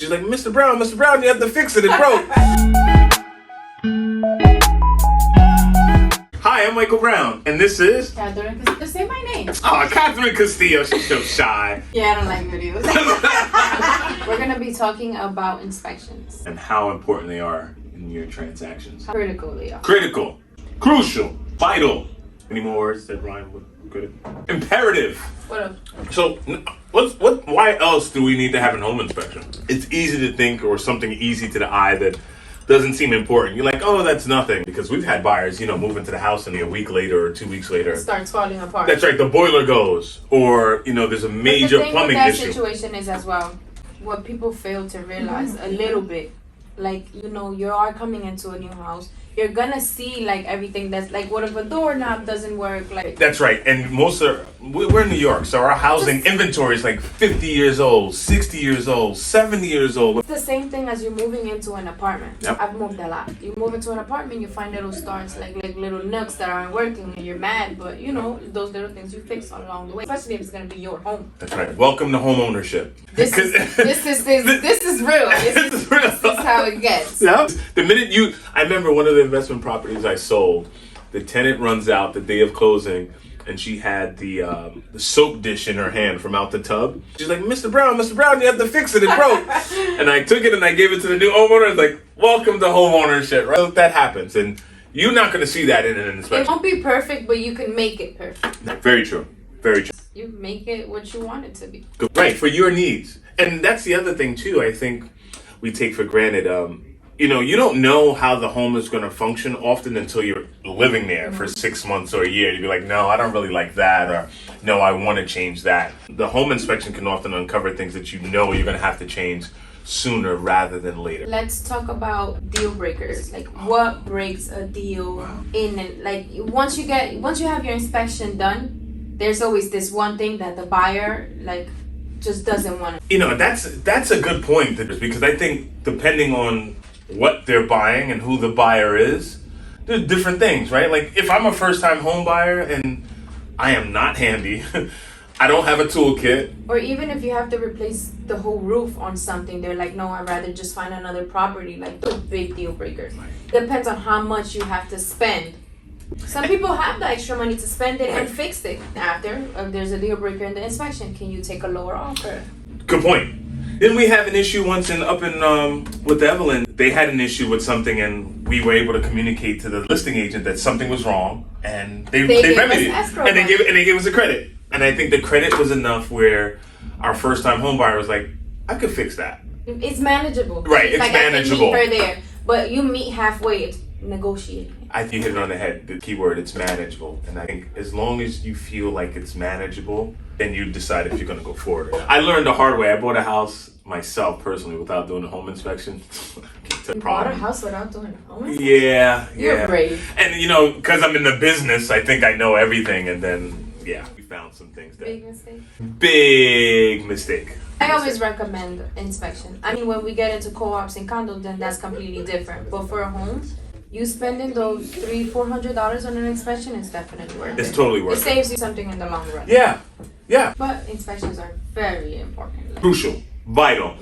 She's like, Mr. Brown, you have to fix it. It broke. Hi, I'm Michael Brown, and this is Catherine Castillo. Say my name. Oh, Catherine Castillo. She's so shy. Yeah, I don't like videos. We're gonna be talking about inspections. And how important they are in your transactions. Critical, they are. Critical, crucial, vital. Any more words that rhyme with critical? Imperative. What up? So, why else do we need to have an home inspection? It's easy to think, or something easy to the eye that doesn't seem important. You're like, oh, that's nothing. Because we've had buyers, move into the house and a week later or 2 weeks later, It starts falling apart. that's right, the boiler goes, or there's a major But the thing plumbing with that issue. situation is as well, what people fail to realize a little bit, like you are coming into a new house. You're gonna see like everything that's like, what if a doorknob doesn't work? Like That's right, and we're in New York, so our housing inventory is like 50 years old, 60 years old, 70 years old. it's the same thing as you moving into an apartment. Yep. I've moved a lot. You move into an apartment, you find little stars, like little nooks that aren't working, and you're mad. But those little things you fix along the way, especially if it's gonna be your home. That's right. Welcome to home ownership. This is real. This is real. This is real. This is how it gets. Yeah. The minute I remember one of the investment properties I sold, the tenant runs out the day of closing, and she had the soap dish in her hand from out the tub. She's like, Mr. Brown, you have to fix it. It broke. And I took it and I gave it to the new homeowner. It's like, welcome to home ownership, right? So that happens, and you're not going to see that in an It inspection. won't be perfect, but you can make it perfect. Very true. Very true. You make it what you want it to be. Right, for your needs. And that's the other thing too, I think we take for granted. You don't know how the home is going to function often until you're living there for 6 months or a year. You'd be like, no, I don't really like that, or no, I want to change that. The home inspection can often uncover things that you're going to have to change sooner rather than later. Let's talk about deal breakers. Like, what breaks a deal in it? Like, once you have your inspection done, there's always this one thing that the buyer just doesn't want to. That's a good point, because I think depending on what they're buying and who the buyer is, there's different things, right? Like, if I'm a first-time home buyer and I am not handy, I don't have a toolkit. Or even if you have to replace the whole roof on something, they're like, no, I'd rather just find another property. Like, those big deal breakers. Depends on how much you have to spend. Some people have the extra money to spend it and fix it after. If there's a deal breaker in the inspection, can you take a lower offer? Good point. Didn't we have an issue once with Evelyn? They had an issue with something, and we were able to communicate to the listing agent that something was wrong, and they remedied it, and they gave us a credit. And I think the credit was enough where our first time home buyer was like, I could fix that. It's manageable. Right, it's manageable. I can meet her there, but you meet halfway. It's negotiating. I think you hit it on the head. The key word, it's manageable. And I think as long as you feel like it's manageable, then you decide if you're going to go forward. I learned the hard way. I bought a house myself personally without doing a home inspection. You bought a house without doing a home inspection? Yeah. You're brave. And because I'm in the business, I think I know everything. And then, we found some things that... Big mistake? Big mistake. I always recommend inspection. I mean, when we get into co-ops and condos, then that's completely different. But for a home, you spending those $300-400 on an inspection is definitely worth it. It's totally worth it. It saves you something in the long run. Yeah. But inspections are very important. Crucial. Vital.